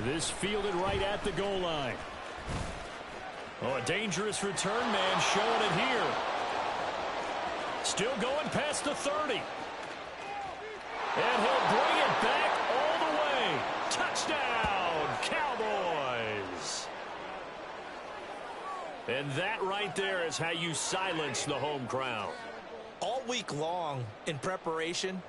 This fielded right at the goal line. Oh, a dangerous return man showing it here. Still going past the 30. And he'll bring it back all the way. Touchdown, Cowboys. And that right there is how you silence the home crowd. All week long in preparation,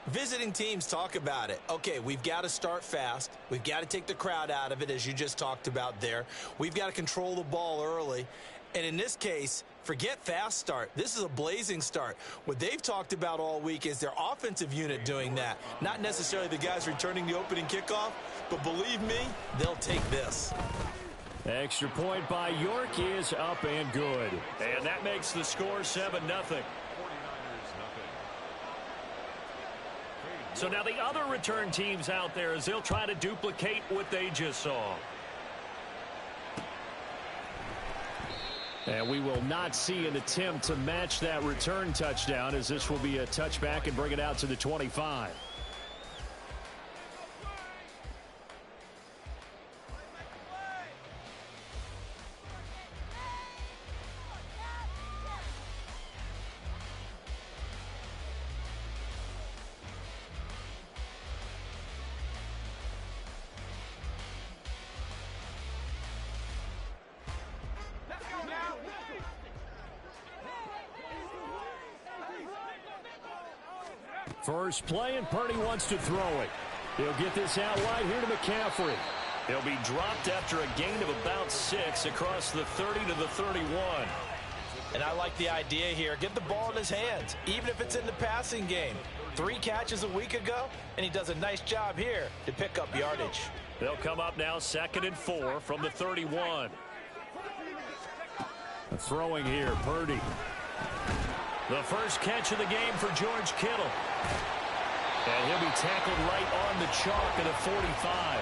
visiting teams talk about it. Okay, we've got to start fast. We've got to take the crowd out of it, as you just talked about there. We've got to control the ball early. And in this case, forget fast start. This is a blazing start. What they've talked about all week is their offensive unit doing that. Not necessarily the guys returning the opening kickoff, but believe me, they'll take this. Extra point by York is up and good. And that makes the score 7-0. So now the other return teams out there, as they'll try to duplicate what they just saw. And we will not see an attempt to match that return touchdown, as this will be a touchback and bring it out to the 25. First play, and Purdy wants to throw it. He'll get this out wide here to McCaffrey. He'll be dropped after a gain of about 6 across the 30 to the 31. And I like the idea here. Get the ball in his hands, even if it's in the passing game. 3 catches a week ago, and he does a nice job here to pick up yardage. They'll come up now 2nd and 4 from the 31. Throwing here, Purdy. The first catch of the game for George Kittle. And he'll be tackled right on the chalk at a 45.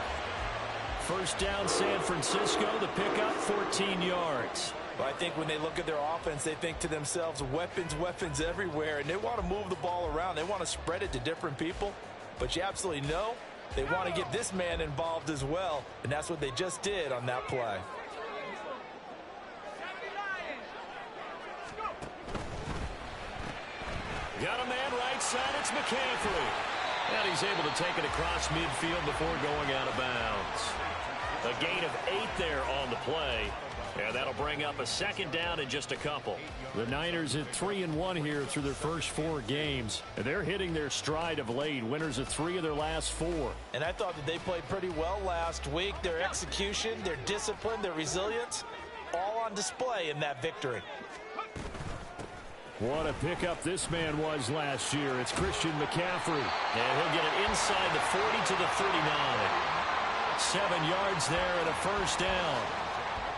First down, San Francisco. The pickup, 14 yards. But I think when they look at their offense, they think to themselves, weapons, weapons everywhere. And they want to move the ball around. They want to spread it to different people. But you absolutely know they want to get this man involved as well. And that's what they just did on that play. Got a man right side. It's McCaffrey. And he's able to take it across midfield before going out of bounds. A gain of 8 there on the play. And that'll bring up a 2nd down in just a couple. The Niners at 3-1 here through their first 4 games. And they're hitting their stride of late. Winners of 3 of their last 4. And I thought that they played pretty well last week. Their execution, their discipline, their resilience, all on display in that victory. What a pickup this man was last year. It's Christian McCaffrey. And he'll get it inside the 40 to the 39. 7 yards there and a first down.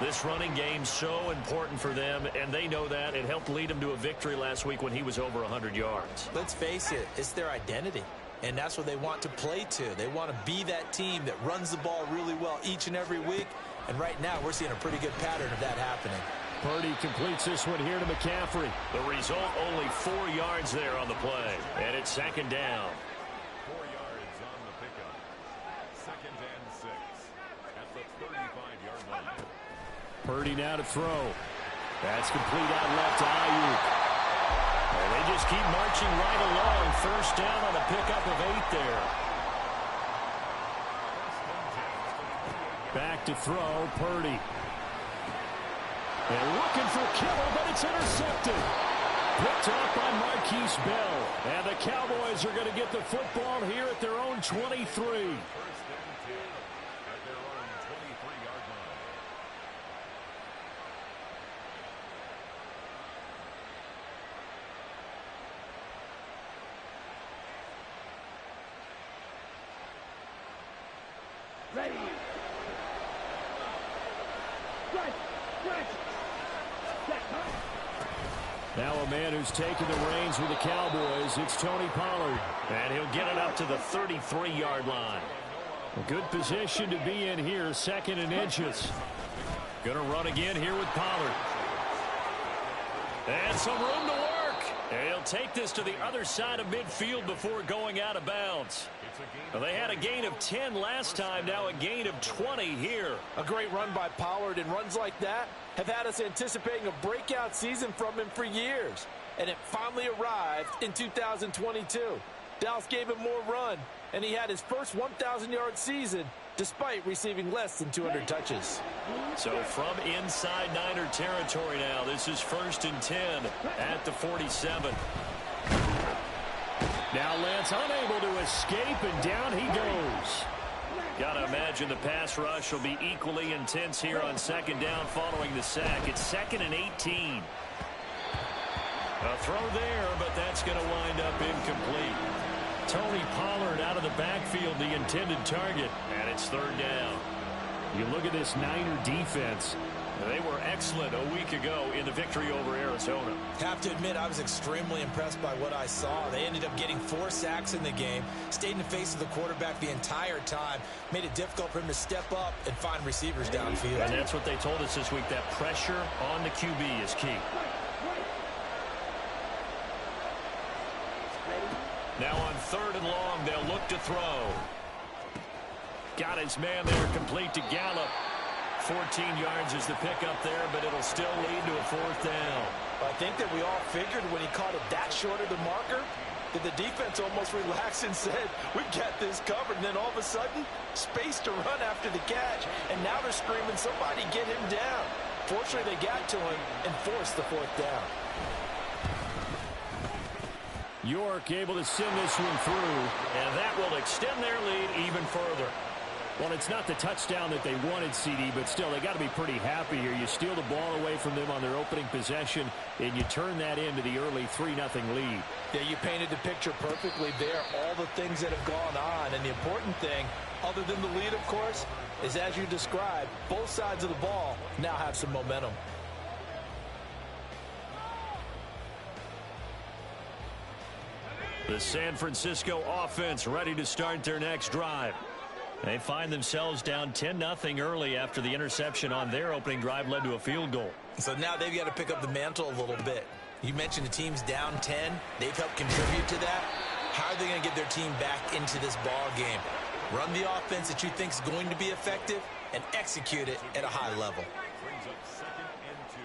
This running game's so important for them, and they know that. It helped lead them to a victory last week when he was over 100 yards. Let's face it, it's their identity, and that's what they want to play to. They want to be that team that runs the ball really well each and every week, and right now we're seeing a pretty good pattern of that happening. Purdy completes this one here to McCaffrey. The result, only 4 yards there on the play, and it's 2nd down. 4 yards on the pickup. 2nd and 6 at the 35-yard line. Purdy now to throw. That's complete out left to Ayuk. And they just keep marching right along. First down on a pickup of 8 there. Back to throw, Purdy. And looking for Kittle, but it's intercepted. Picked off by Marquise Bell. And the Cowboys are going to get the football here at their own 23. Ready. Now a man who's taken the reins with the Cowboys, it's Tony Pollard. And he'll get it up to the 33-yard line. A good position to be in here, 2nd and inches. Going to run again here with Pollard. And some room to work. And he'll take this to the other side of midfield before going out of bounds. Well, they had a gain of 10 last time, now a gain of 20 here. A great run by Pollard, and runs like that have had us anticipating a breakout season from him for years. And it finally arrived in 2022. Dallas gave him more run, and he had his first 1,000-yard season despite receiving less than 200 touches. So from inside Niner territory now, this is 1st and 10 at the 47. Now Lance unable to escape, and down he goes. Gotta imagine the pass rush will be equally intense here on 2nd down following the sack. It's 2nd and 18. A throw there, but that's going to wind up incomplete. Tony Pollard out of the backfield, the intended target, and it's 3rd down. You look at this Niner defense. They were excellent a week ago in the victory over Arizona. Have to admit, I was extremely impressed by what I saw. They ended up getting 4 sacks in the game, stayed in the face of the quarterback the entire time, made it difficult for him to step up and find receivers downfield. And that's what they told us this week, that pressure on the QB is key. Now on 3rd and long, they'll look to throw. Got his man there, complete to Gallup. 14 yards is the pickup there, but it'll still lead to a 4th down. I think that we all figured when he caught it that short of the marker that the defense almost relaxed and said, we've got this covered. And then all of a sudden, space to run after the catch. And now they're screaming, somebody get him down. Fortunately, they got to him and forced the 4th down. York able to send this one through, and that will extend their lead even further. Well, it's not the touchdown that they wanted, CD, but still, they got to be pretty happy here. You steal the ball away from them on their opening possession, and you turn that into the early 3-0 lead. Yeah, you painted the picture perfectly there, all the things that have gone on. And the important thing, other than the lead, of course, is as you described, both sides of the ball now have some momentum. The San Francisco offense ready to start their next drive. They find themselves down 10-0 early after the interception on their opening drive led to a field goal. So now they've got to pick up the mantle a little bit. You mentioned the team's down 10. They've helped contribute to that. How are they going to get their team back into this ball game? Run the offense that you think is going to be effective and execute it at a high level. Brings up 2nd and 2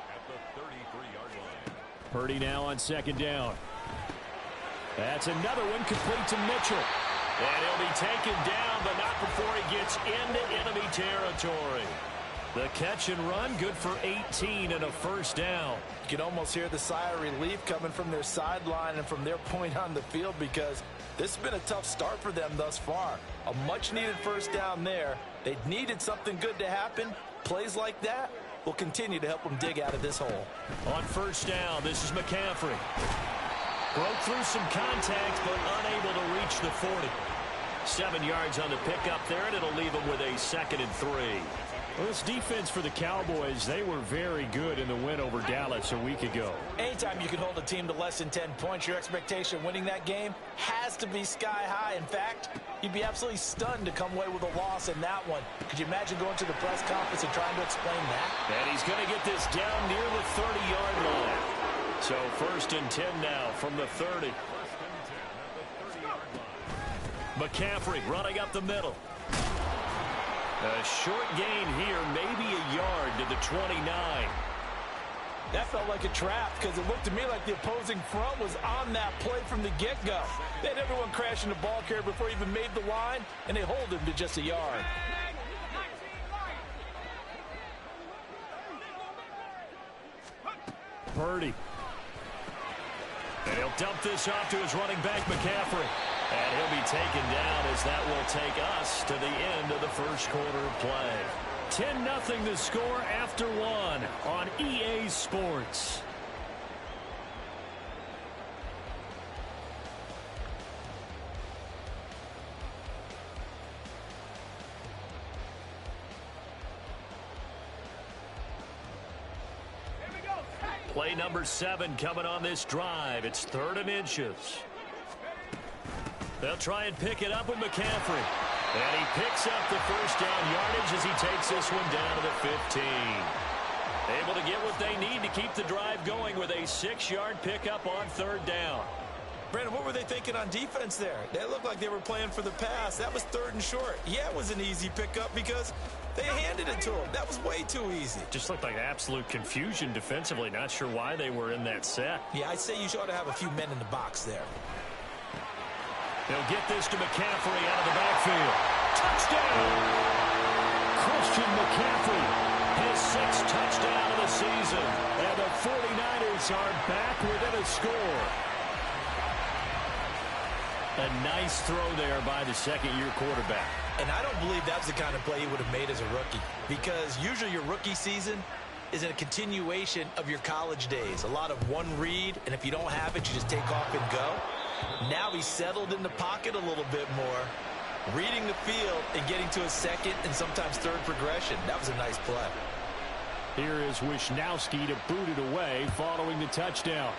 at the 33-yard line. Purdy now on 2nd down. That's another one complete to Mitchell. And he'll be taken down, but not before he gets into enemy territory. The catch and run, good for 18 and a 1st down. You can almost hear the sigh of relief coming from their sideline and from their point on the field, because this has been a tough start for them thus far. A much-needed 1st down there. They needed something good to happen. Plays like that will continue to help them dig out of this hole. On 1st down, this is McCaffrey. Broke through some contact, but unable to reach the 40. 7 yards on the pickup there, and it'll leave them with a 2nd and 3. Well, this defense for the Cowboys, they were very good in the win over Dallas a week ago. Anytime you can hold a team to less than 10 points, your expectation winning that game has to be sky high. In fact, you'd be absolutely stunned to come away with a loss in that one. Could you imagine going to the press conference and trying to explain that? And he's going to get this down near the 30-yard line. So 1st and 10 now from the 30. 1st and 10 at the 30-yard line. McCaffrey running up the middle. A short gain here, maybe a yard to the 29. That felt like a trap, because it looked to me like the opposing front was on that play from the get-go. They had everyone crashing the ball carrier before he even made the line, and they hold him to just a yard. Purdy. And he'll dump this off to his running back, McCaffrey. And he'll be taken down as that will take us to the end of the 1st quarter of play. 10-0 the score after 1 on EA Sports. Play number 7 coming on this drive. It's 3rd and inches. They'll try and pick it up with McCaffrey. And he picks up the 1st down yardage as he takes this one down to the 15. Able to get what they need to keep the drive going with a 6-yard pickup on 3rd down. Brandon, what were they thinking on defense there? They looked like they were playing for the pass. That was 3rd and short. Yeah, it was an easy pickup because they handed it to him. That was way too easy. Just looked like absolute confusion defensively. Not sure why they were in that set. Yeah, I'd say you ought to have a few men in the box there. They'll get this to McCaffrey out of the backfield. Touchdown! Christian McCaffrey, his 6th touchdown of the season. And the 49ers are back within a score. A nice throw there by the 2nd-year quarterback. And I don't believe that's the kind of play he would have made as a rookie, because usually your rookie season is a continuation of your college days. A lot of one read, and if you don't have it, you just take off and go. Now he's settled in the pocket a little bit more, reading the field and getting to a 2nd and sometimes 3rd progression. That was a nice play. Here is Wisnowski to boot it away following the touchdown.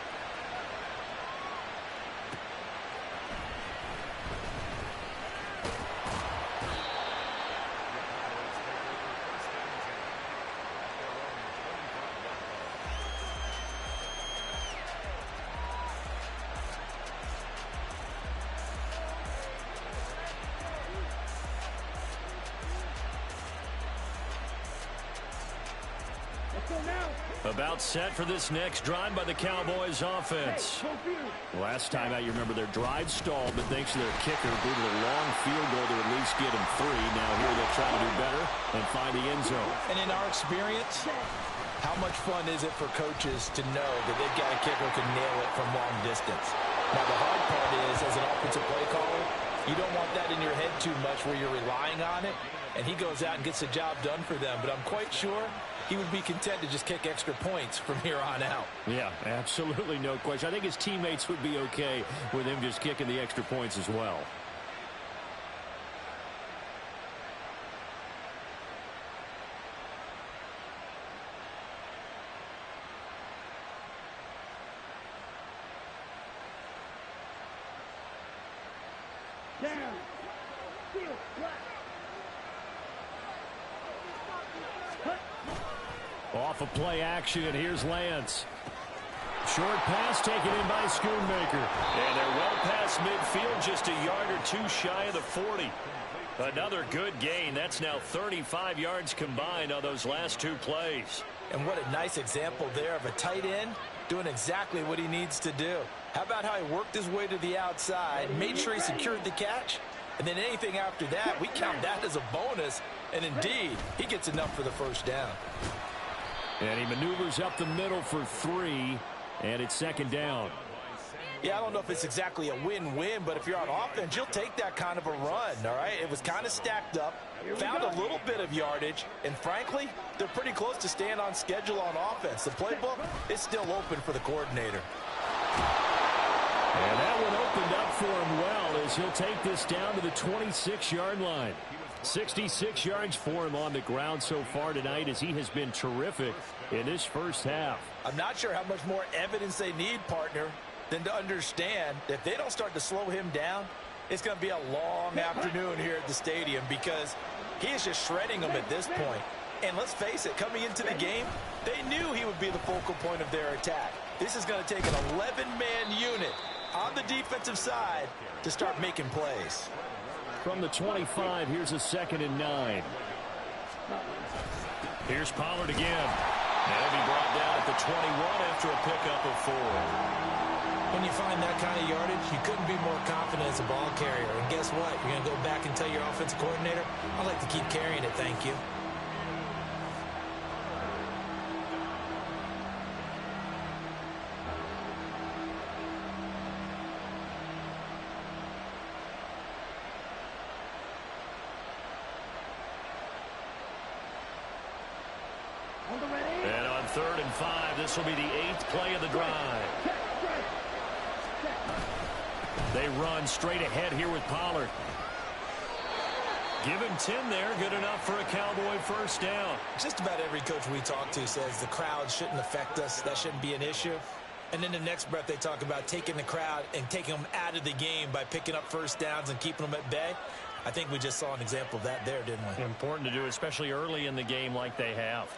About set for this next drive by the Cowboys offense. Last time out, you remember their drive stalled, but thanks to their kicker, booted a long field goal to at least get him 3. Now here they'll try to do better and find the end zone. And in our experience, how much fun is it for coaches to know that they've got a kicker who can nail it from long distance? Now, the hard part is, as an offensive play caller, you don't want that in your head too much where you're relying on it, and he goes out and gets the job done for them. But I'm quite sure he would be content to just kick extra points from here on out. Yeah, absolutely no question. I think his teammates would be okay with him just kicking the extra points as well. Off of play action, here's Lance. Short pass taken in by Schoonmaker. And they're well past midfield, just a yard or 2 shy of the 40. Another good gain. That's now 35 yards combined on those last 2 plays. And what a nice example there of a tight end doing exactly what he needs to do. How about how he worked his way to the outside, made sure he secured the catch, and then anything after that, we count that as a bonus. And indeed, he gets enough for the 1st down. And he maneuvers up the middle for 3, and it's 2nd down. Yeah, I don't know if it's exactly a win-win, but if you're on offense, you'll take that kind of a run, all right? It was kind of stacked up, found a little bit of yardage, and frankly, they're pretty close to staying on schedule on offense. The playbook is still open for the coordinator. And that one opened up for him well as he'll take this down to the 26-yard line. 66 yards for him on the ground so far tonight as he has been terrific in this 1st half. I'm not sure how much more evidence they need, partner, than to understand that if they don't start to slow him down, it's going to be a long afternoon here at the stadium because he is just shredding them at this point. And let's face it, coming into the game, they knew he would be the focal point of their attack. This is going to take an 11-man unit on the defensive side to start making plays. From the 25, here's a 2nd and 9. Here's Pollard again. And he'll be brought down at the 21 after a pickup of 4. When you find that kind of yardage, you couldn't be more confident as a ball carrier. And guess what? You're going to go back and tell your offensive coordinator, I'd like to keep carrying it, thank you. And on 3rd and 5, this will be the 8th play of the drive. They run straight ahead here with Pollard. Give him 10 there, good enough for a Cowboy 1st down. Just about every coach we talk to says the crowd shouldn't affect us. That shouldn't be an issue. And then the next breath they talk about taking the crowd and taking them out of the game by picking up 1st downs and keeping them at bay. I think we just saw an example of that there, didn't we? Important to do, especially early in the game like they have.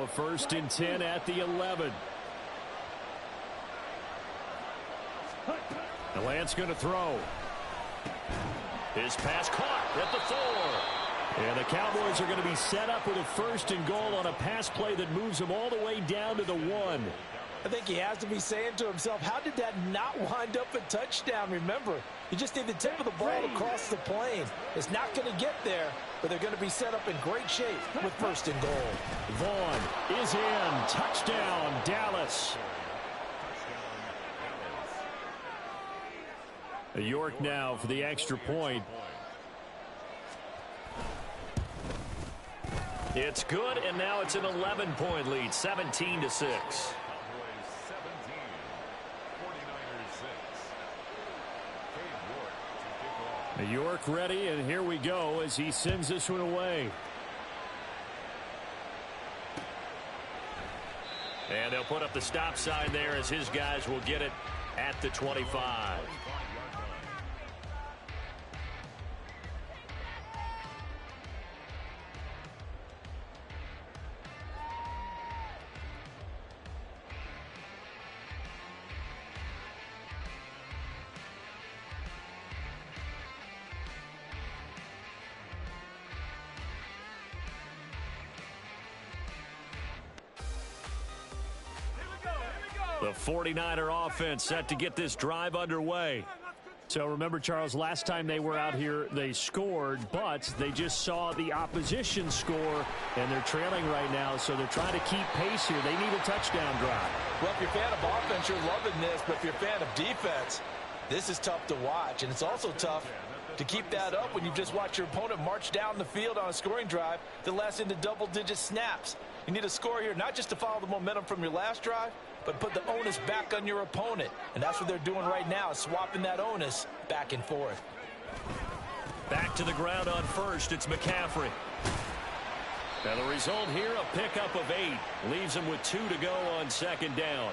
Now a 1st and 10 at the 11. The Lance going to throw. His pass caught at the 4. And the Cowboys are going to be set up with a 1st and goal on a pass play that moves them all the way down to the 1. I think he has to be saying to himself, how did that not wind up a touchdown? Remember, you just need the tip of the ball across the plane. It's not going to get there, but they're going to be set up in great shape with 1st and goal. Vaughn is in. Touchdown, Dallas. York now for the extra point. It's good, and now it's an 11-point lead, 17-6. York ready, and here we go as he sends this one away. And they'll put up the stop sign there as his guys will get it at the 25. The 49er offense set to get this drive underway. So remember, Charles, last time they were out here, they scored, but they just saw the opposition score, and they're trailing right now, so they're trying to keep pace here. They need a touchdown drive. Well, if you're a fan of offense, you're loving this, but if you're a fan of defense, this is tough to watch, and it's also tough to keep that up when you've just watched your opponent march down the field on a scoring drive that lasts into double-digit snaps. You need a score here, not just to follow the momentum from your last drive, but put the onus back on your opponent. And that's what they're doing right now, swapping that onus back and forth. Back to the ground on 1st, it's McCaffrey. Now the result here, a pickup of 8. Leaves him with 2 to go on 2nd down.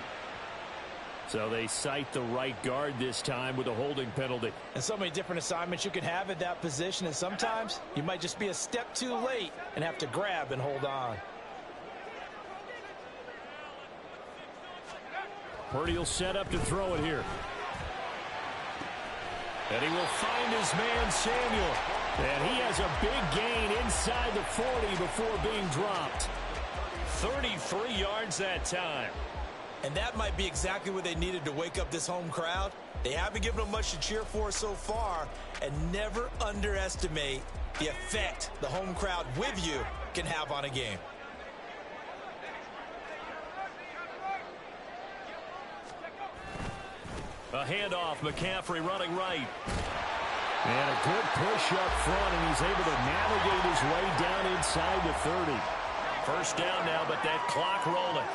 So they cite the right guard this time with a holding penalty. And so many different assignments you can have at that position, and sometimes you might just be a step too late and have to grab and hold on. Purdy will set up to throw it here. And he will find his man Samuel. And he has a big gain inside the 40 before being dropped. 33 yards that time. And that might be exactly what they needed to wake up this home crowd. They haven't given them much to cheer for so far, and never underestimate the effect the home crowd with you can have on a game. A handoff, McCaffrey running right. And a good push up front, and he's able to navigate his way down inside the 30. 1st down now, but that clock rolling.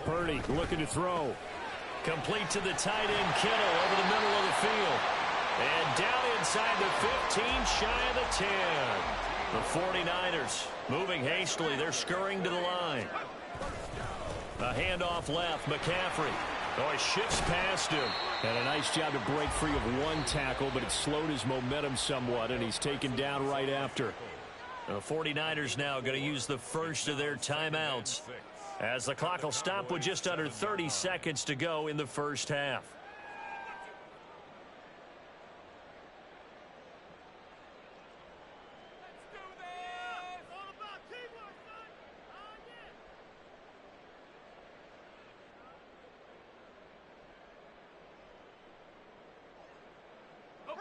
Purdy looking to throw. Complete to the tight end, Kittle, over the middle of the field. And down inside the 15, shy of the 10. The 49ers moving hastily. They're scurrying to the line. A handoff left, McCaffrey. Oh, he shifts past him. And a nice job to break free of one tackle, but it slowed his momentum somewhat, and he's taken down right after. The 49ers now going to use the first of their timeouts, as the clock will stop with just under 30 seconds to go in the 1st half.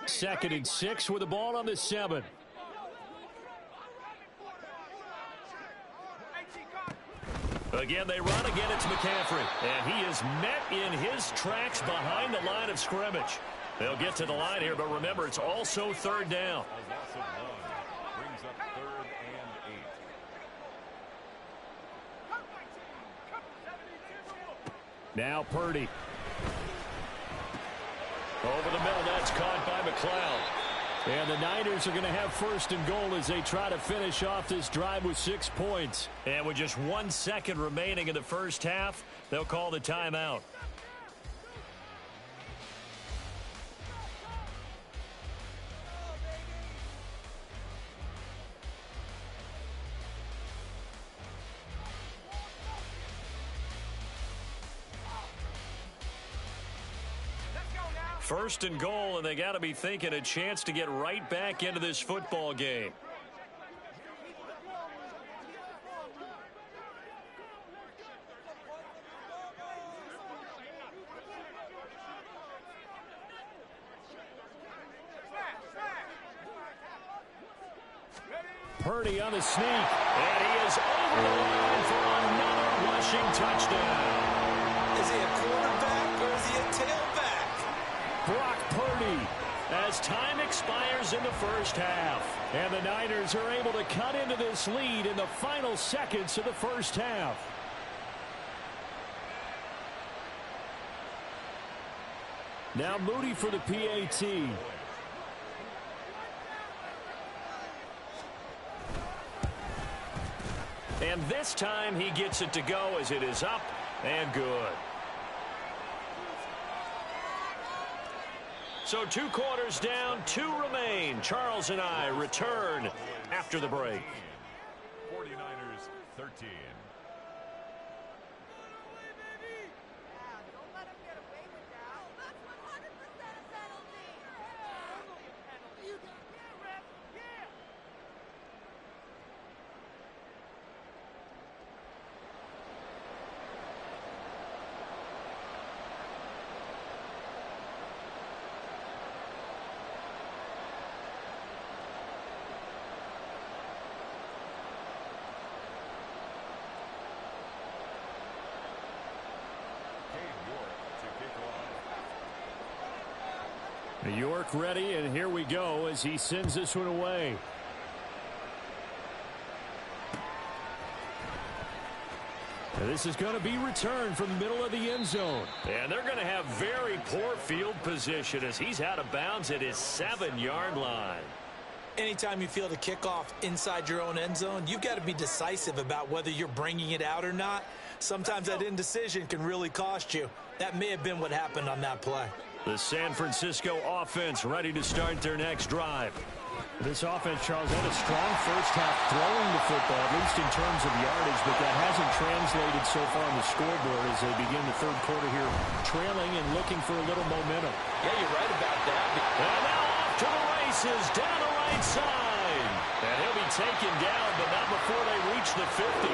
Second and 6 with the ball on the 7. Again, they run. Again, it's McCaffrey. And he is met in his tracks behind the line of scrimmage. They'll get to the line here, but remember, it's also 3rd down. Brings up 3rd and 8. Now Purdy. Over the middle, that's caught by McLeod. And the Niners are going to have 1st and goal as they try to finish off this drive with 6 points. And with just 1 second remaining in the 1st half, they'll call the timeout. First and goal, and they got to be thinking a chance to get right back into this football game. Purdy on the sneak. And he is over the line for another rushing touchdown. Is he a quarterback or is he a tailback? Brock Purdy. As time expires in the first half. And the Niners are able to cut into this lead in the final seconds of the first half. Now Moody for the PAT. And this time he gets it to go as it is up and good. So 2 quarters down, 2 remain. Charles and I return after the break. 49ers 13. York ready, and here we go as he sends this one away. And this is going to be returned from the middle of the end zone. And they're going to have very poor field position as he's out of bounds at his 7-yard line. Anytime you field a kickoff inside your own end zone, you've got to be decisive about whether you're bringing it out or not. Sometimes that indecision can really cost you. That may have been what happened on that play. The San Francisco offense ready to start their next drive. This offense, Charles, had a strong first half throwing the football, at least in terms of yardage, but that hasn't translated so far on the scoreboard as they begin the third quarter here, trailing and looking for a little momentum. Yeah, you're right about that. And now off to the races down the right side. And he'll be taken down, but not before they reach the 50.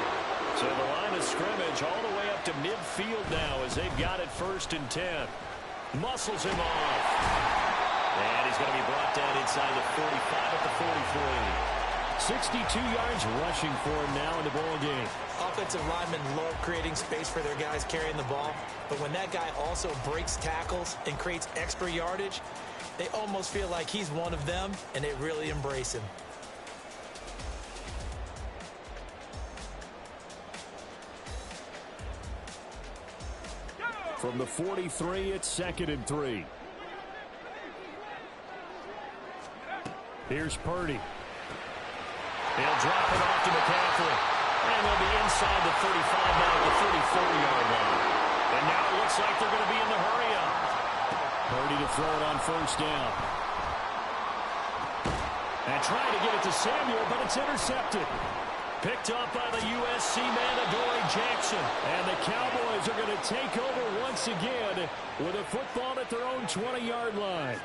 So the line of scrimmage all the way up to midfield now as they've got it 1st and 10. Muscles him off. And he's going to be brought down inside the 45 at the 43. 62 yards rushing for him now in the ball game. Offensive linemen love creating space for their guys carrying the ball, but when that guy also breaks tackles and creates extra yardage, they almost feel like he's one of them, and they really embrace him. From the 43, it's 2nd and 3. Here's Purdy. He'll drop it off to McCaffrey. And they'll be inside the 35 now at the 34-yard line. And now it looks like they're going to be in the hurry-up. Purdy to throw it on 1st down. And trying to get it to Samuel, but it's intercepted. Picked up by the USC man, Adoree Jackson. And the Cowboys are going to take over once again with a football at their own 20-yard line.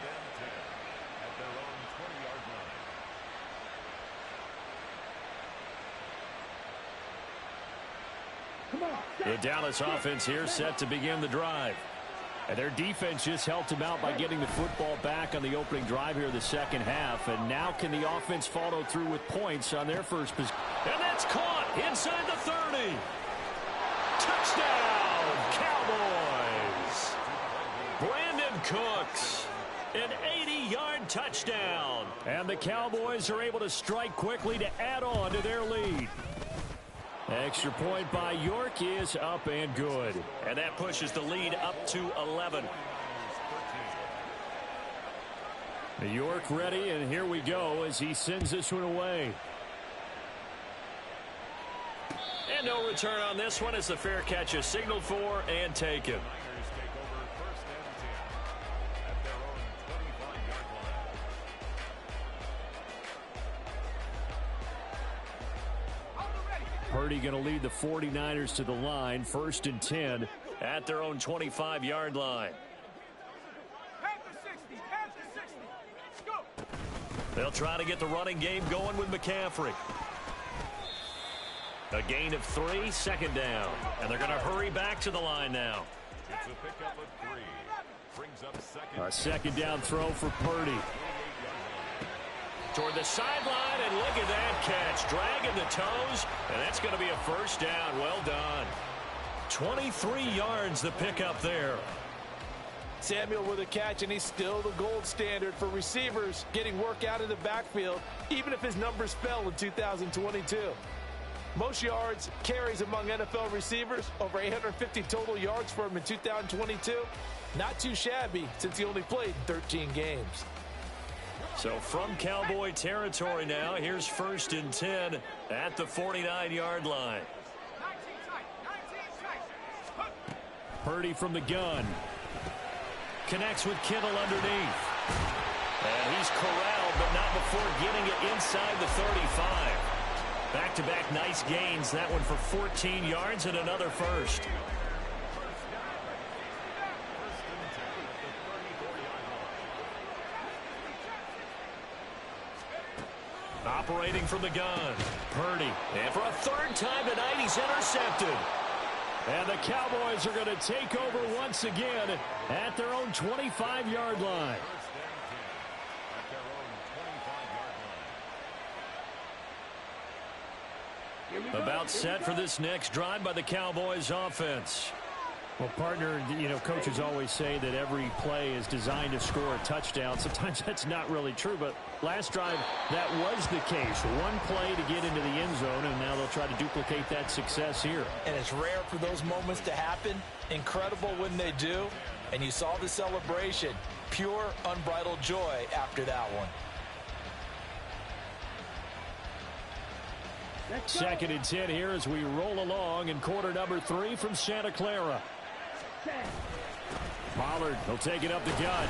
The Dallas offense here set to begin the drive. And their defense just helped them out by getting the football back on the opening drive here in the second half. And now can the offense follow through with points on their first possession? And that's caught inside the 30. Touchdown, Cowboys. Brandon Cooks, an 80-yard touchdown. And the Cowboys are able to strike quickly to add on to their lead. Extra point by York is up and good. And that pushes the lead up to 11. York ready, and here we go as he sends this one away. And no return on this one as the fair catch is signaled for and taken. Purdy going to lead the 49ers to the line, 1st and 10. At their own 25-yard line. They'll try to get the running game going with McCaffrey. A gain of 3, second down. And they're going to hurry back to the line now. It's a pickup of 3. Brings up second. A second down throw for Purdy. Toward the sideline, and look at that catch. Dragging the toes, and that's going to be a first down. Well done. 23 yards the pickup there. Samuel with a catch, and he's still the gold standard for receivers getting work out of the backfield, even if his numbers fell in 2022. Most yards, carries among NFL receivers, over 850 total yards for him in 2022. Not too shabby since he only played 13 games. So from Cowboy territory now, here's 1st and 10 at the 49-yard line. Purdy from the gun. Connects with Kittle underneath. And he's corralled, but not before getting it inside the 35. Back-to-back nice gains. That one for 14 yards and another first. Operating from the gun. Purdy. And for a 3rd time tonight, he's intercepted. And the Cowboys are going to take over once again at their own 25-yard line. About set for this next drive by the Cowboys offense. Well, partner, you know, coaches always say that every play is designed to score a touchdown. Sometimes that's not really true, but last drive, that was the case. One play to get into the end zone, and now they'll try to duplicate that success here. And it's rare for those moments to happen. Incredible when they do. And you saw the celebration. Pure, unbridled joy after that one. 2nd and 10 here as we roll along in quarter number 3 from Santa Clara. Pollard will take it up the gut.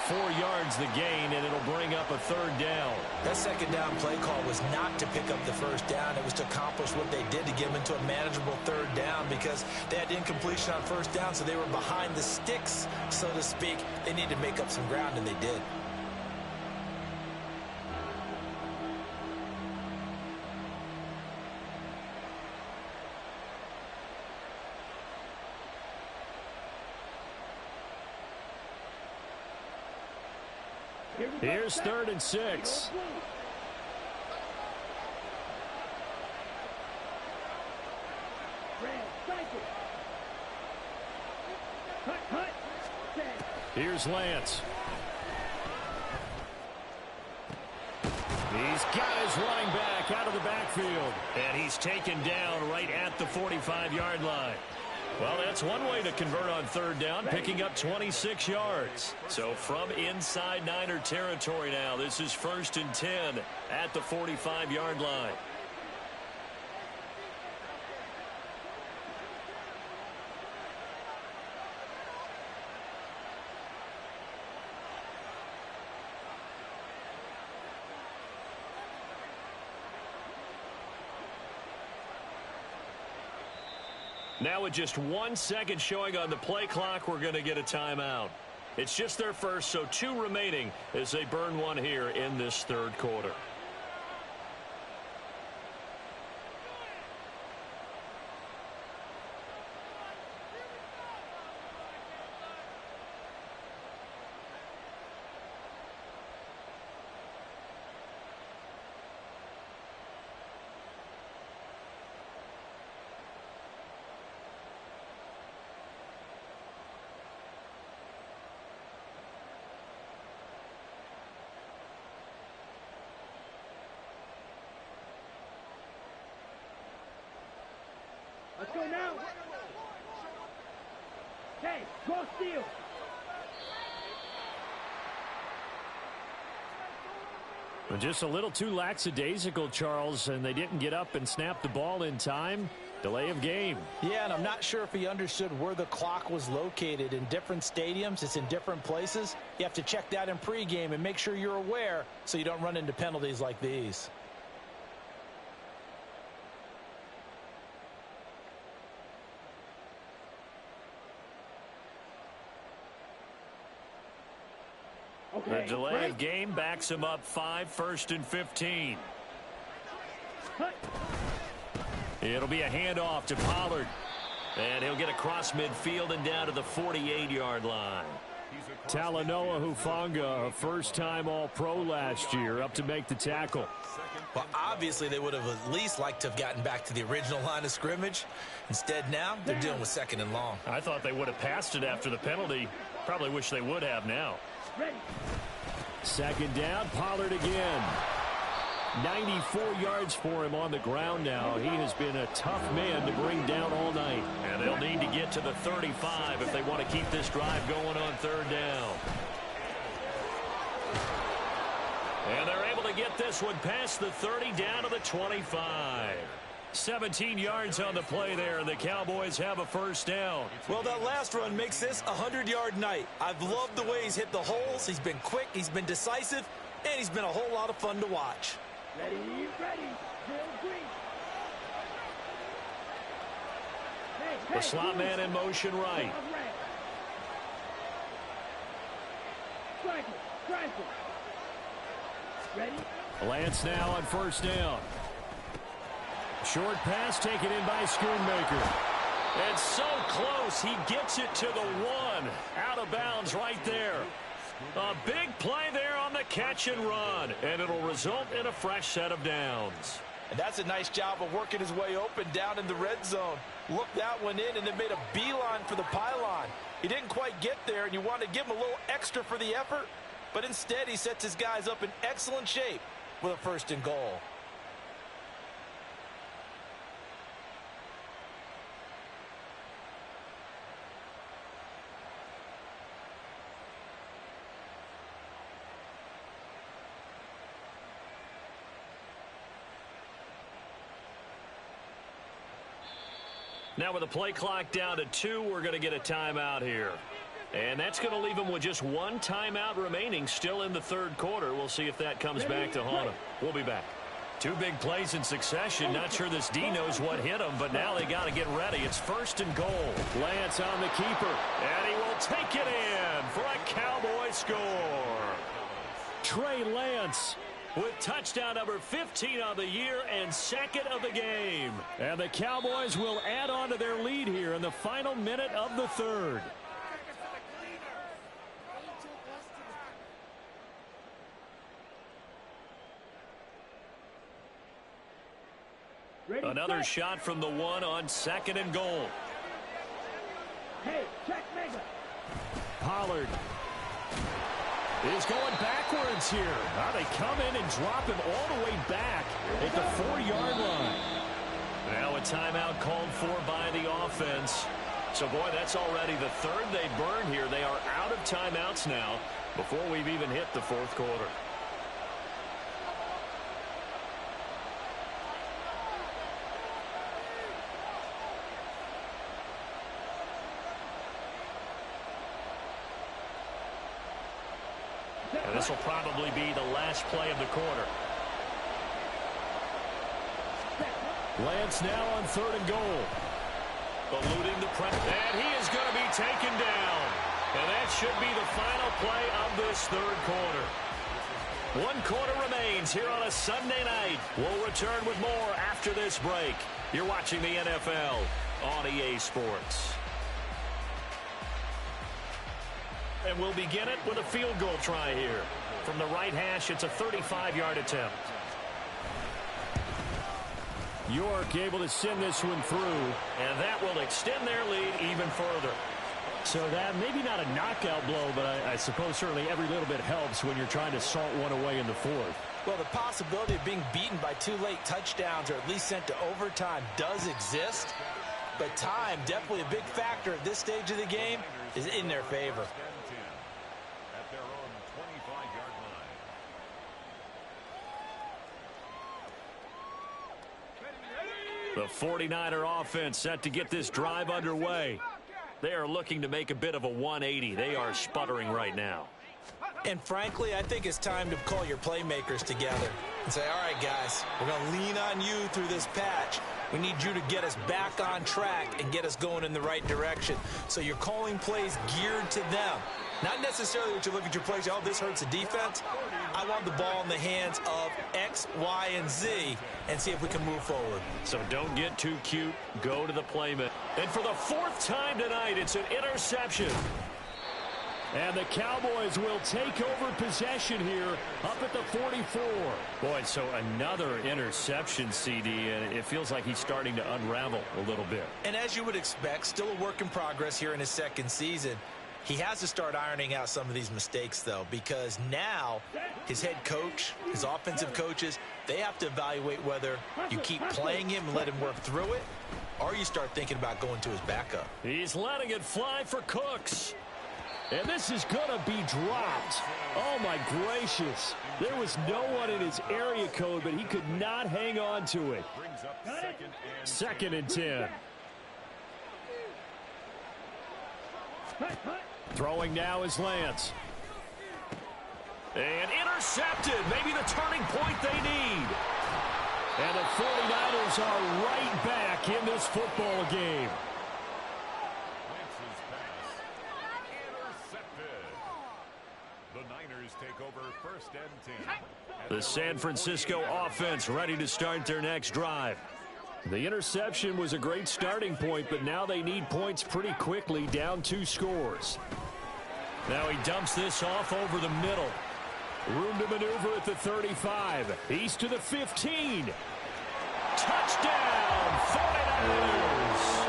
4 yards the gain, and it'll bring up a 3rd down. That 2nd down play call was not to pick up the 1st down. It was to accomplish what they did to get them into a manageable 3rd down because they had incompletion on 1st down, so they were behind the sticks, so to speak. They needed to make up some ground, and they did. Here's 3rd and 6. Here's Lance. He's got his running back out of the backfield. And he's taken down right at the 45-yard line. Well, that's one way to convert on 3rd down, picking up 26 yards. So from inside Niner territory now, this is 1st and 10 at the 45-yard line. Now with just 1 second showing on the play clock, we're going to get a timeout. It's just their first, so 2 remaining as they burn one here in this 3rd quarter. Let's go now. Hey, go steal. Just a little too lackadaisical, Charles, and they didn't get up and snap the ball in time. Delay of game. Yeah, and I'm not sure if he understood where the clock was located. In different stadiums, it's in different places. You have to check that in pregame and make sure you're aware so you don't run into penalties like these. The delay of game backs him up 5, 1st and 15. It'll be a handoff to Pollard. And he'll get across midfield and down to the 48-yard line. Talanoa Hufanga, a first-time All-Pro last year, up to make the tackle. Well, obviously, they would have at least liked to have gotten back to the original line of scrimmage. Instead, now, they're dealing with 2nd and long. I thought they would have passed it after the penalty. Probably wish they would have now. 2nd down, Pollard again. 94 yards for him on the ground now. He has been a tough man to bring down all night. And they'll need to get to the 35 if they want to keep this drive going on 3rd down. And they're able to get this one past the 30 down to the 25. 17 yards on the play there, and the Cowboys have a 1st down. Well, that last run makes this a 100-yard night. I've loved the way he's hit the holes. He's been quick, he's been decisive, and he's been a whole lot of fun to watch. Ready, Bill Green. The slot man in motion right. Ready? Lance now on 1st down. Short pass taken in by Schoonmaker. It's so close. He gets it to the 1. Out of bounds right there. A big play there on the catch and run. And it'll result in a fresh set of downs. And that's a nice job of working his way open down in the red zone. Looked that one in and then made a beeline for the pylon. He didn't quite get there, and you want to give him a little extra for the effort. But instead, he sets his guys up in excellent shape with a 1st and goal. Now with the play clock down to 2, we're going to get a timeout here. And that's going to leave them with just 1 timeout remaining still in the 3rd quarter. We'll see if that comes back to haunt them. We'll be back. 2 big plays in succession. Not sure this D knows what hit him, but now they got to get ready. It's 1st and goal. Lance on the keeper. And he will take it in for a Cowboy score. Trey Lance with touchdown number 15 on the year and 2nd of the game. And the Cowboys will add on to their lead here in the final minute of the 3rd. Another shot from the 1 on 2nd and goal. Hey, check Mega. Pollard is going backwards here. Now they come in and drop him all the way back at the 4-yard line. Now a timeout called for by the offense. So, boy, that's already the 3rd they burned here. They are out of timeouts now before we've even hit the 4th quarter. And this will probably be the last play of the quarter. Lance now on 3rd and goal. Eluding the press. And he is going to be taken down. And that should be the final play of this 3rd quarter. 1 quarter remains here on a Sunday night. We'll return with more after this break. You're watching the NFL on EA Sports. And we'll begin it with a field goal try here. From the right hash, it's a 35-yard attempt. York able to send this one through. And that will extend their lead even further. So that maybe not a knockout blow, but I suppose certainly every little bit helps when you're trying to salt one away in the 4th. Well, the possibility of being beaten by 2 late touchdowns or at least sent to overtime does exist. But time, definitely a big factor at this stage of the game, is in their favor. At their own 25-yard line. The 49er offense set to get this drive underway. They are looking to make a bit of a 180. They are sputtering right now. And frankly, I think it's time to call your playmakers together and say, all right, guys, we're going to lean on you through this patch. We need you to get us back on track and get us going in the right direction. So you're calling plays geared to them. Not necessarily what you look at your plays, oh, this hurts the defense. I want the ball in the hands of X, Y, and Z and see if we can move forward. So don't get too cute. Go to the playman. And for the fourth time tonight, it's an interception. And the Cowboys will take over possession here up at the 44. Boy, so another interception, CD, and it feels like he's starting to unravel a little bit. And as you would expect, still a work in progress here in his second season. He has to start ironing out some of these mistakes, though, because now his head coach, his offensive coaches, they have to evaluate whether you keep playing him and let him work through it, or you start thinking about going to his backup. He's letting it fly for Cooks. And this is going to be dropped. Oh, my gracious. There was no one in his area code, but he could not hang on to it. Second and 10. Throwing now is Lance. And intercepted. Maybe the turning point they need. And the 49ers are right back in this football game. The San Francisco offense ready to start their next drive. The interception was a great starting point, but now they need points pretty quickly, down 2 scores. Now he dumps this off over the middle. Room to maneuver at the 35. He's to the 15. Touchdown, 49ers!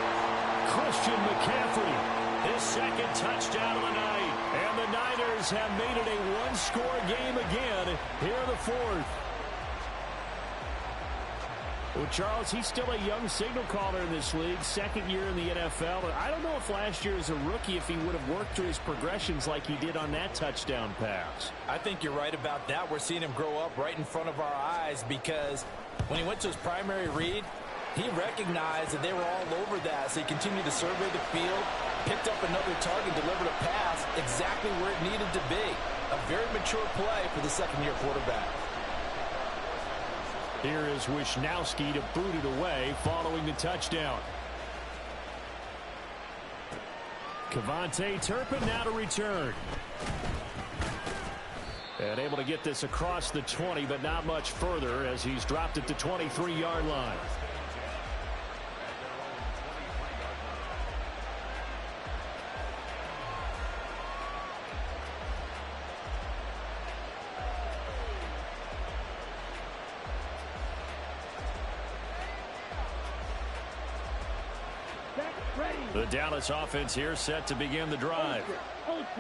Christian McCaffrey. His second touchdown of the night. And the Niners have made it a one-score game again here in the fourth. Well, Charles, he's still a young signal caller in this league, second year in the NFL. I don't know if last year as a rookie, if he would have worked through his progressions like he did on that touchdown pass. I think you're right about that. We're seeing him grow up right in front of our eyes because when he went to his primary read, he recognized that they were all over that, so he continued to survey the field, picked up another target, delivered a pass exactly where it needed to be. A very mature play for the second-year quarterback. Here is Wisnowski to boot it away following the touchdown. Kevontae Turpin now to return. And able to get this across the 20, but not much further as he's dropped at the 23-yard line. The Dallas offense here set to begin the drive.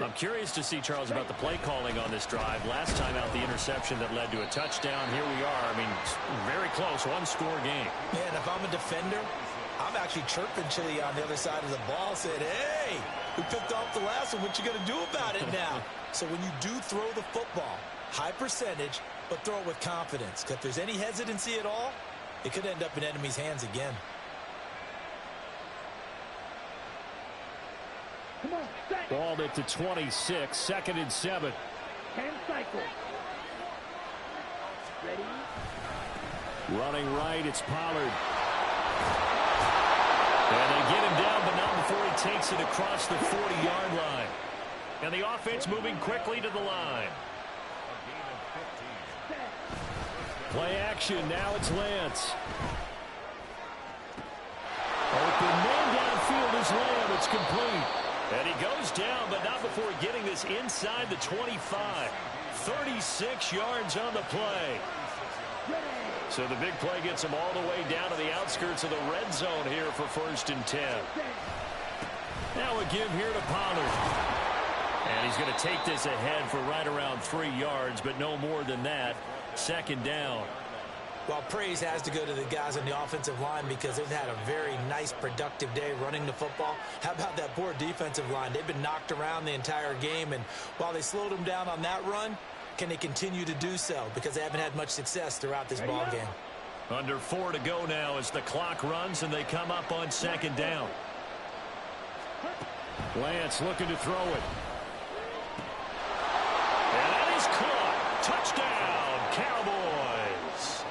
I'm curious to see, Charles, about the play calling on this drive. Last time out, the interception that led to a touchdown. Here we are. I mean, very close, one-score game. Man, if I'm a defender, I'm actually chirping Chili on the other side of the ball, saying, hey, we picked off the last one. What you going to do about it now? So when you do throw the football, high percentage, but throw it with confidence. Because if there's any hesitancy at all, it could end up in enemy's hands again. Ball at the 26, second and 7. 10 cycles. Ready? Running right, it's Pollard. And they get him down, but not before he takes it across the 40-yard line. And the offense moving quickly to the line. Play action, now it's Lance. Open man downfield is Lamb, it's complete. And he goes down, but not before getting this inside the 25. 36 yards on the play. So the big play gets him all the way down to the outskirts of the red zone here for 1st and 10. Now a give here to Pollard. And he's going to take this ahead for right around 3 yards, but no more than that. Second down. Well, praise has to go to the guys on the offensive line because they've had a very nice, productive day running the football. How about that poor defensive line? They've been knocked around the entire game, and while they slowed them down on that run, can they continue to do so? Because they haven't had much success throughout this ball game. Under 4 to go now as the clock runs, and they come up on second down. Lance looking to throw it. And that is caught. Touchdown, Cowboys.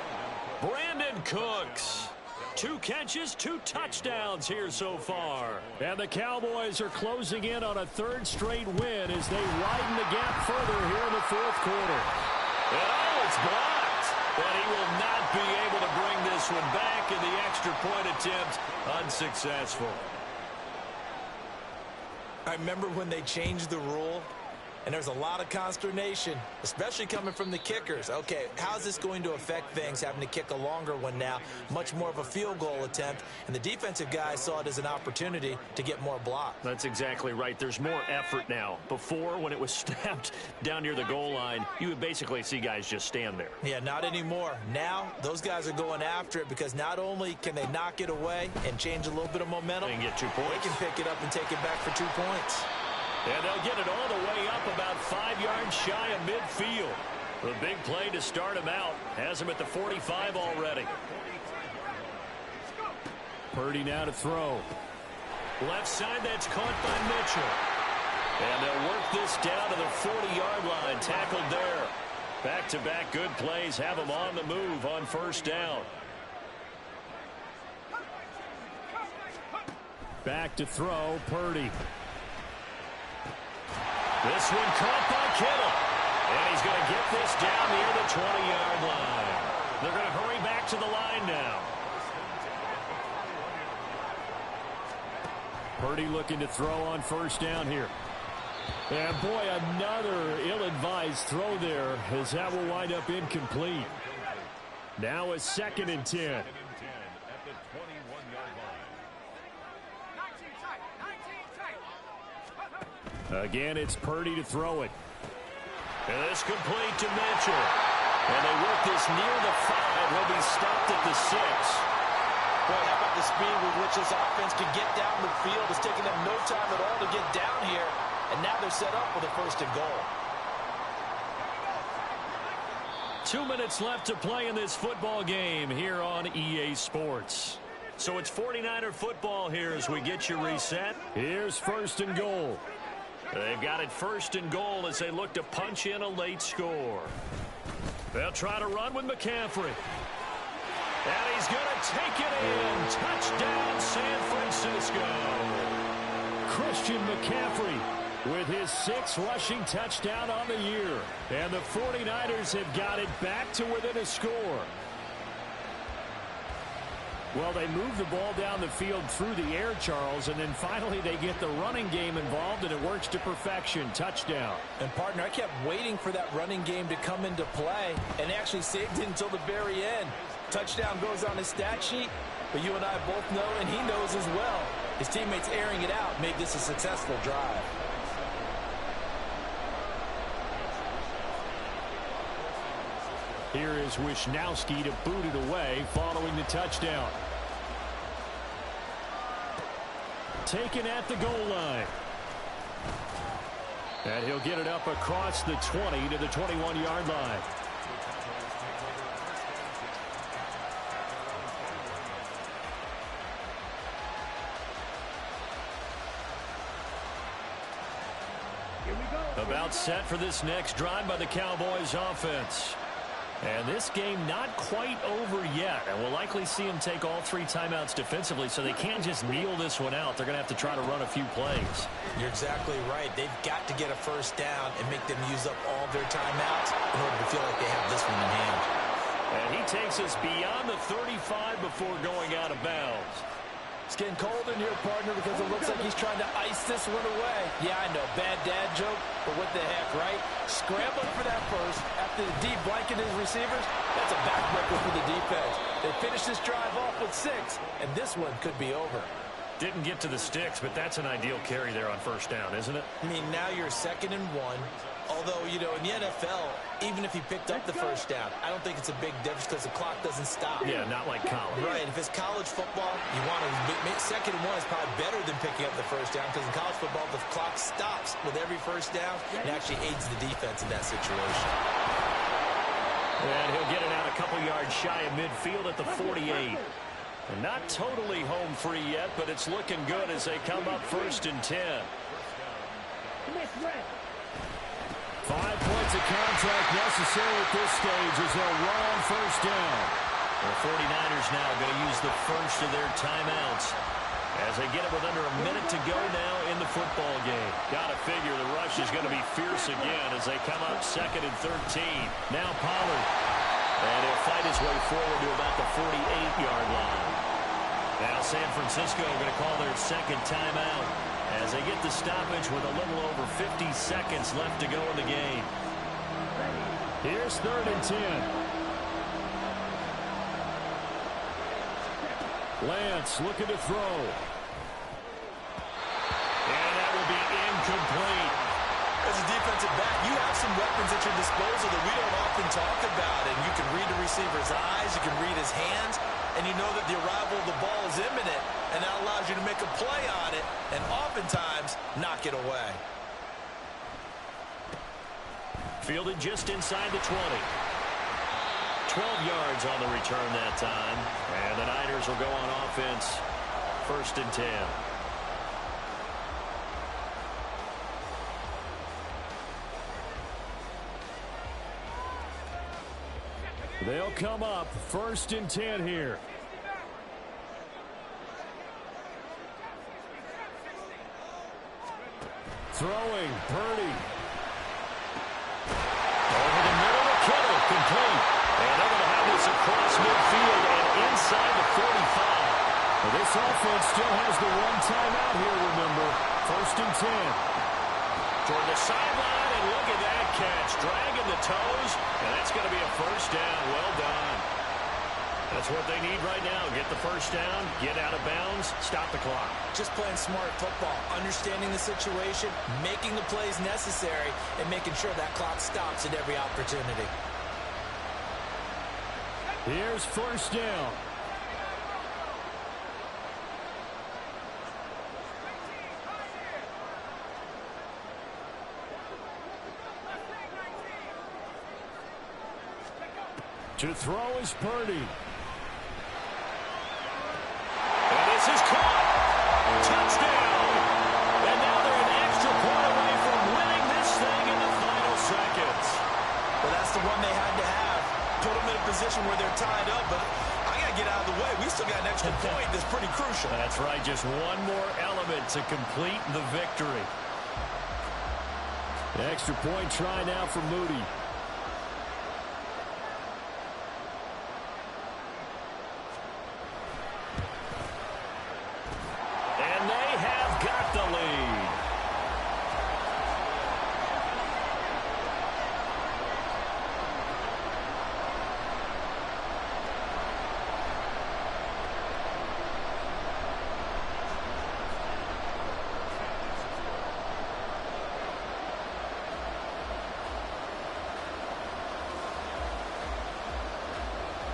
Brandon Cooks. 2 catches, 2 touchdowns here so far. And the Cowboys are closing in on a 3rd straight win as they widen the gap further here in the 4th quarter. And it's blocked. But he will not be able to bring this one back, and the extra point attempt unsuccessful. I remember when they changed the rule, and there's a lot of consternation, especially coming from the kickers. Okay, how's this going to affect things, having to kick a longer one now, much more of a field goal attempt, and the defensive guys saw it as an opportunity to get more blocks. That's exactly right. There's more effort now. Before, when it was snapped down near the goal line, you would basically see guys just stand there. Yeah, not anymore. Now, those guys are going after it because not only can they knock it away and change a little bit of momentum, and get 2 points. They can pick it up and take it back for 2 points. And they'll get it all the way up about 5 yards shy of midfield. The big play to start him out has him at the 45 already. Purdy now to throw. Left side, that's caught by Mitchell. And they'll work this down to the 40-yard line. Tackled there. Back-to-back good plays have him on the move on 1st down. Back to throw, Purdy. This one caught by Kittle. And he's going to get this down near the 20-yard line. They're going to hurry back to the line now. Purdy looking to throw on 1st down here. And boy, another ill-advised throw there as that will wind up incomplete. Now a 2nd and 10. At the 21-yard line. Again, it's Purdy to throw it. And this complete to Mitchell. And they work this near the 5. He'll be stopped at the 6. Boy, how about the speed with which this offense can get down the field? It's taking them no time at all to get down here. And now they're set up with a 1st and goal. 2 minutes left to play in this football game here on EA Sports. So it's 49er football here as we get you reset. Here's 1st and goal. They've got it 1st and goal as they look to punch in a late score. They'll try to run with McCaffrey. And he's going to take it in. Touchdown, San Francisco. Christian McCaffrey with his 6th rushing touchdown on the year. And the 49ers have got it back to within a score. Well, they move the ball down the field through the air, Charles, and then finally they get the running game involved, and it works to perfection. Touchdown. And, partner, I kept waiting for that running game to come into play, and they actually saved it until the very end. Touchdown goes on his stat sheet, but you and I both know, and he knows as well, his teammates airing it out made this a successful drive. Here is Wisnowski to boot it away following the touchdown. Taken at the goal line. And he'll get it up across the 20 to the 21-yard line. About set for this next drive by the Cowboys offense. And this game not quite over yet. And we'll likely see them take all 3 timeouts defensively, so they can't just kneel this one out. They're going to have to try to run a few plays. You're exactly right. They've got to get a 1st down and make them use up all their timeouts in order to feel like they have this one in hand. And he takes us beyond the 35 before going out of bounds. It's getting cold in here, partner, because it looks like he's trying to ice this one away. Yeah, I know, bad dad joke, but what the heck, right? Scrambling for that 1st after the deep blanket his receivers, that's a backbreaker for the defense. They finish this drive off with 6, and this one could be over. Didn't get to the sticks, but that's an ideal carry there on 1st down, isn't it? I mean, now you're 2nd and 1. Although, you know, in the NFL, even if he picked up the 1st down, I don't think it's a big difference because the clock doesn't stop. Yeah, not like college. Right. If it's college football, you want to make 2nd and 1 is probably better than picking up the 1st down because in college football, the clock stops with every 1st down and actually aids the defense in that situation. And he'll get it out a couple yards shy of midfield at the 48. And not totally home free yet, but it's looking good as they come up 1st and 10. 5 points of contact necessary at this stage as they'll run on 1st down. The 49ers now going to use the first of their timeouts as they get it with under a minute to go now in the football game. Got to figure the rush is going to be fierce again as they come up 2nd and 13. Now Pollard. And he'll fight his way forward to about the 48-yard line. Now San Francisco going to call their second timeout as they get the stoppage with a little over 50 seconds left to go in the game. Here's 3rd and 10. Lance looking to throw. And that will be incomplete. As a defensive back, you have some weapons at your disposal that we don't often talk about. And you can read the receiver's eyes, you can read his hands, and you know that the arrival of the ball is imminent, and that allows you to make a play on it and oftentimes knock it away. Fielded just inside the 20. 12 yards on the return that time. And the Niners will go on offense. 1st and 10. They'll come up 1st and 10 here. Throwing, Purdy. Over the middle to Kittle, complete. And they're going to have this across midfield and inside the 45. Well, this offense still has the one timeout here, remember. 1st and 10. Toward the sideline, and look at that catch. Dragging the toes, and that's going to be a 1st down. Well done. That's what they need right now. Get the 1st down, get out of bounds, stop the clock. Just playing smart football, understanding the situation, making the plays necessary, and making sure that clock stops at every opportunity. Here's 1st down. To throw is Purdy. And this is caught. Touchdown. And now they're an extra point away from winning this thing in the final seconds. Well, that's the one they had to have. Put them in a position where they're tied up, but I got to get out of the way. We still got an extra point that's pretty crucial. That's right. Just one more element to complete the victory. The extra point try now for Moody. And they have got the lead.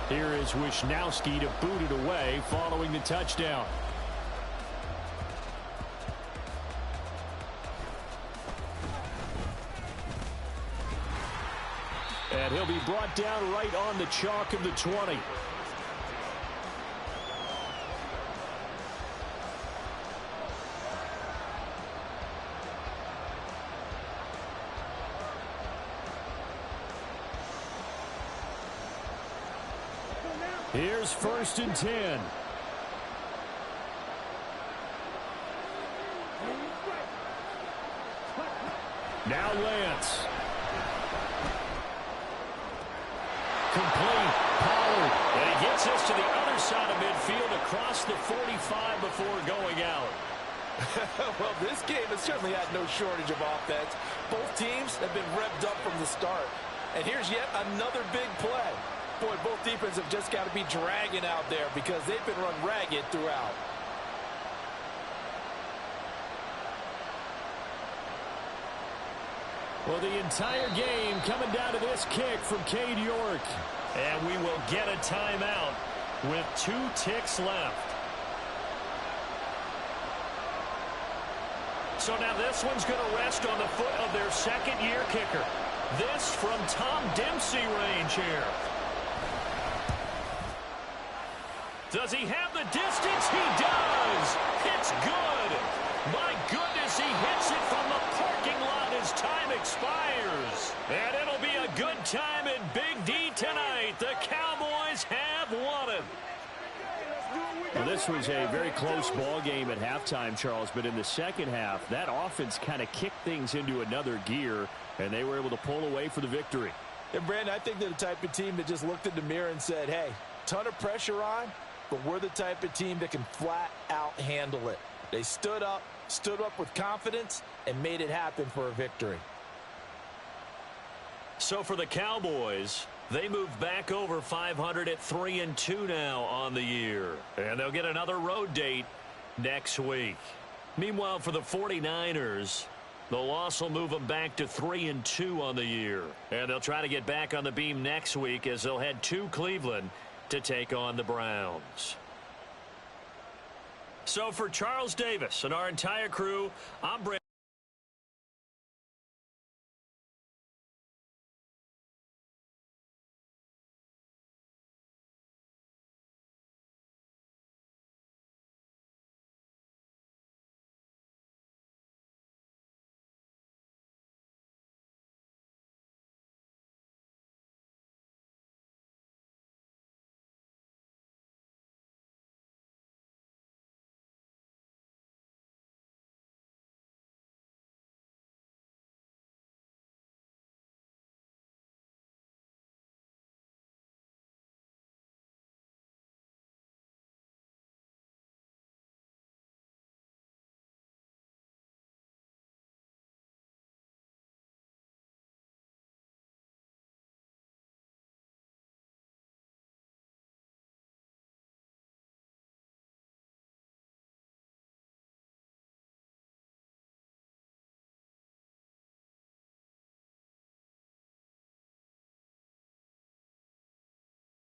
Here is Wisnowski to boot it away following the touchdown. And he'll be brought down right on the chalk of the 20. Here's 1st and 10. Now Lance. Complete. Pollard. And he gets us to the other side of midfield across the 45 before going out. Well, this game has certainly had no shortage of offense. Both teams have been revved up from the start. And here's yet another big play. Boy, both defenses have just got to be dragging out there because they've been run ragged throughout. Well, the entire game coming down to this kick from Cade York. And we will get a timeout with 2 ticks left. So now this one's going to rest on the foot of their second-year kicker. This from Tom Dempsey range here. Does he have the distance? He does. It's good. My goodness, he hits it from the parking lot as time expires. And it'll be a good time in Big D tonight. The Cowboys have won Well, this was a very close ball game at halftime, Charles, but in the second half, that offense kind of kicked things into another gear, and they were able to pull away for the victory. And, Brandon, I think they're the type of team that just looked in the mirror and said, hey, ton of pressure on, but we're the type of team that can flat out handle it. They stood up with confidence, and made it happen for a victory. So for the Cowboys, they move back over 500 at 3-2 now on the year. And they'll get another road date next week. Meanwhile, for the 49ers, the loss will move them back to 3-2 on the year. And they'll try to get back on the beam next week as they'll head to Cleveland to take on the Browns. So for Charles Davis and our entire crew, I'm Brandon.